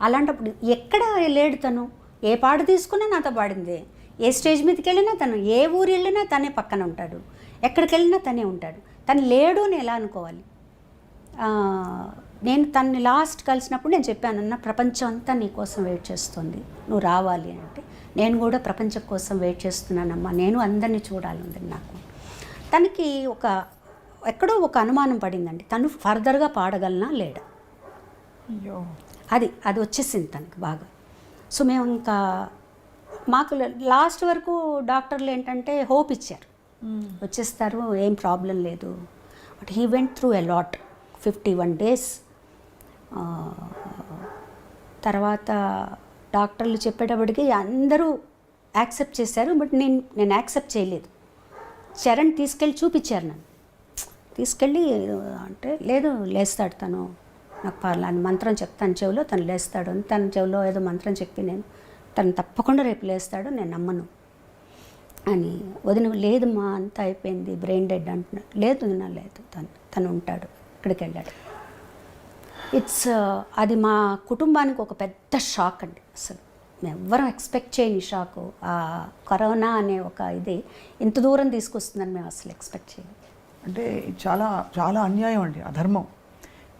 అలాంటప్పుడు ఎక్కడ లేడు తను, ఏ పాట తీసుకున్నా నాతో పాడిందే, ఏ స్టేజ్ మీదకి వెళ్ళినా తను, ఏ ఊరు వెళ్ళినా తనే పక్కన ఉంటాడు, ఎక్కడికి వెళ్ళినా తనే ఉంటాడు. తను లేడు అని ఎలా అనుకోవాలి. నేను తన్ని లాస్ట్ కలిసినప్పుడు నేను చెప్పాను, అన్న ప్రపంచం అంతా నీ కోసం వెయిట్ చేస్తుంది, నువ్వు రావాలి అంటే. నేను కూడా ప్రపంచం కోసం వెయిట్ చేస్తున్నానమ్మా, నేను అందరినీ చూడాలి ఉంది నాకు. తనకి ఎక్కడో ఒక అనుమానం పడిందండి, తను ఫర్దర్గా పాడగలనా లేడా, అది వచ్చేసింది తనకి బాగా. సో మేము ఇంకా మాకు లాస్ట్ వరకు డాక్టర్లు ఏంటంటే హోప్ ఇచ్చారు, వచ్చేస్తారు, ఏం ప్రాబ్లం లేదు. But he went through a lot, 51 days. తర్వాత డాక్టర్లు చెప్పేటప్పటికి అందరూ యాక్సెప్ట్ చేశారు, బట్ నేను యాక్సెప్ట్ చేయలేదు. చరణ్ తీసుకెళ్ళి చూపించారు, నన్ను తీసుకెళ్ళి అంటే లేదు లేస్తాడు తను, నాకు పలానా మంత్రం చెప్తాను చెవిలో, తను లేస్తాడు అని తన చెవిలో ఏదో మంత్రం చెప్పి నేను తను తప్పకుండా రేపు లేస్తాడు, నేను నమ్మను అని. వదిన లేదమ్మా అంతా అయిపోయింది, బ్రెయిన్ డెడ్ అంటున్నాడు. లేదు వదిన లేదు, తను ఉంటాడు, ఇక్కడికి వెళ్ళాడు. అది మా కుటుంబానికి ఒక పెద్ద షాక్ అండి. అసలు మేము ఎవ్వరం ఎక్స్పెక్ట్ చేయని షాకు. ఆ కరోనా అనే ఒక ఇది ఇంత దూరం తీసుకొస్తుందని మేము అసలు ఎక్స్పెక్ట్ చేయలేదు. అంటే చాలా చాలా అన్యాయం అండి, అధర్మం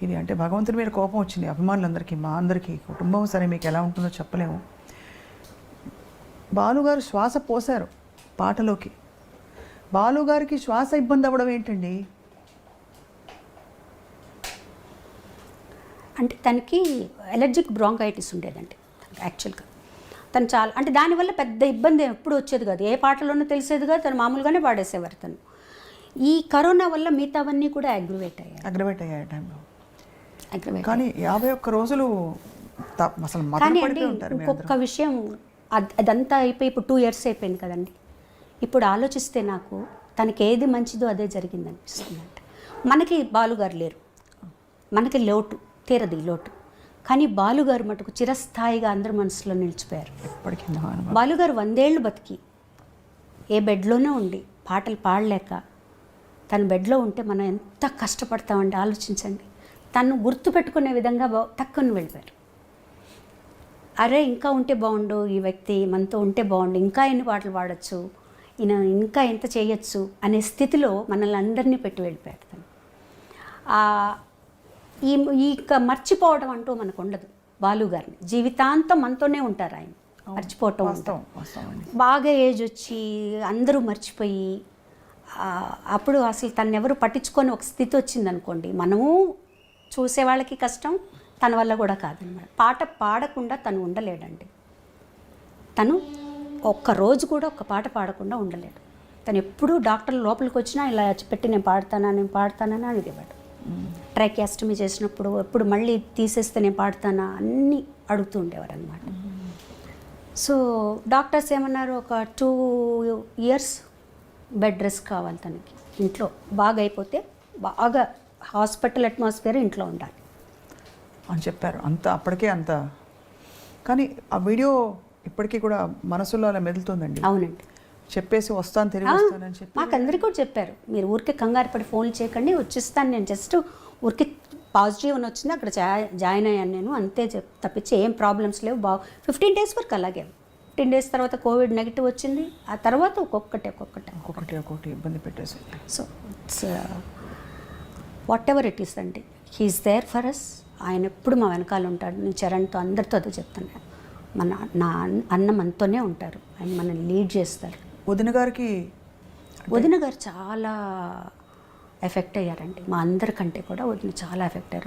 ఇది. అంటే భగవంతుడి మీద కోపం వచ్చింది అభిమానులందరికీ, మా అందరికీ. కుటుంబం సరే మీకు ఎలా ఉంటుందో చెప్పలేము. బాలుగారు శ్వాస పోశారు పాటలోకి. బాలుగారికి శ్వాస ఇబ్బంది అవ్వడం ఏంటండి? అంటే తనకి ఎలర్జిక్ బ్రాంకైటిస్ ఉండేదండి యాక్చువల్గా. తను చాలా అంటే దానివల్ల పెద్ద ఇబ్బంది ఎప్పుడు వచ్చేది కాదు, ఏ పాటలోనూ తెలిసేది కాదు, తను మామూలుగానే పాడేసేవారు. తను ఈ కరోనా వల్ల మిగతావన్నీ కూడా అగ్రివేట్ అయ్యాయి టైంలో. కానీ 51 రోజులు అసలు కానీ అండి ఇంకొక విషయం, అదంతా అయిపోయి ఇప్పుడు 2 years అయిపోయింది కదండి. ఇప్పుడు ఆలోచిస్తే నాకు తనకి ఏది మంచిదో అదే జరిగింది అనిపిస్తుంది. అంటే మనకి బాలుగారు లేరు, మనకి లోటు తీరదు ఈ లోటు. కానీ బాలుగారు మటుకు చిరస్థాయిగా అందరి మనసులో నిలిచిపోయారు. ఎప్పటికీ బాలుగారు 100 ఏళ్ళు బతికి ఏ బెడ్లోనే ఉండి పాటలు పాడలేక తన బెడ్లో ఉంటే మనం ఎంత కష్టపడతామండి ఆలోచించండి. తను గుర్తుపెట్టుకునే విధంగా తక్కువ వెళ్ళిపోయారు. అరే ఇంకా ఉంటే బాగుండు, ఈ వ్యక్తి మనతో ఉంటే బాగుండు, ఇంకా ఎన్ని పాటలు పాడచ్చు, ఈయన ఇంకా ఎంత చేయొచ్చు అనే స్థితిలో మనల్ని అందరినీ పెట్టి వెళ్ళిపోయాడు తను. ఈ మర్చిపోవడం అంటూ మనకు ఉండదు. బాలుగారిని జీవితాంతం మనతోనే ఉంటారు ఆయన, మర్చిపోవటం బాగా ఏజ్ వచ్చి అందరూ మర్చిపోయి అప్పుడు అసలు తను ఎవరు పట్టించుకొని ఒక స్థితి వచ్చిందనుకోండి, మనము చూసే వాళ్ళకి కష్టం, తన వల్ల కూడా కాదనమాట. పాట పాడకుండా తను ఉండలేడండి. తను ఒక్కరోజు కూడా ఒక పాట పాడకుండా ఉండలేడు. తను ఎప్పుడూ డాక్టర్లు లోపలికి వచ్చినా ఇలా పెట్టి నేను పాడతానని అడిగేవాడు. ట్రైకియాస్టమీ చేసినప్పుడు ఎప్పుడు మళ్ళీ తీసేస్తే నేను పాడతానా అన్నీ అడుగుతూ ఉండేవారు అనమాట. సో డాక్టర్స్ ఏమన్నారు, ఒక 2 years బెడ్ రెస్ట్ కావాలి తనకి, ఇంట్లో బాగా అయిపోతే బాగా హాస్పిటల్ అట్మాస్ఫియర్ ఇంట్లో ఉండాలి అని చెప్పారు. అప్పటికే అంత. కానీ ఆ వీడియో ఇప్పటికీ కూడా మనసులో అలా మెదులుతుందండి. అవునండి, చెప్పేసి వస్తాను తిరిగి వస్తానని చెప్పి మాకు అందరికీ కూడా చెప్పారు, మీరు ఊరికే కంగారు పడి ఫోన్లు చేయకండి, వచ్చేస్తాను నేను, జస్ట్ ఊరికి పాజిటివ్ అని వచ్చింది అక్కడ జాయిన్ అయ్యాను నేను అంతే తప్పించి ఏం ప్రాబ్లమ్స్ లేవు. 15 days వరకు అలాగే. 15 days తర్వాత కోవిడ్ నెగిటివ్ వచ్చింది. ఆ తర్వాత ఒక్కొక్కటి ఇబ్బంది పెట్టేసి. So it's what ever it is అండి, హీఈస్ దేర్ ఫర్ అస్. ఆయన ఎప్పుడు మా వెనకాల ఉంటాడు. నేను చరణ్తో అందరితో అదే చెప్తాను, నా అన్న మనతోనే ఉంటారు, ఆయన మనల్ని లీడ్ చేస్తారు. వదిన గారు చాలా ఎఫెక్ట్ అయ్యారండి, మా అందరికంటే కూడా వదిన చాలా ఎఫెక్ట్ అయ్యారు.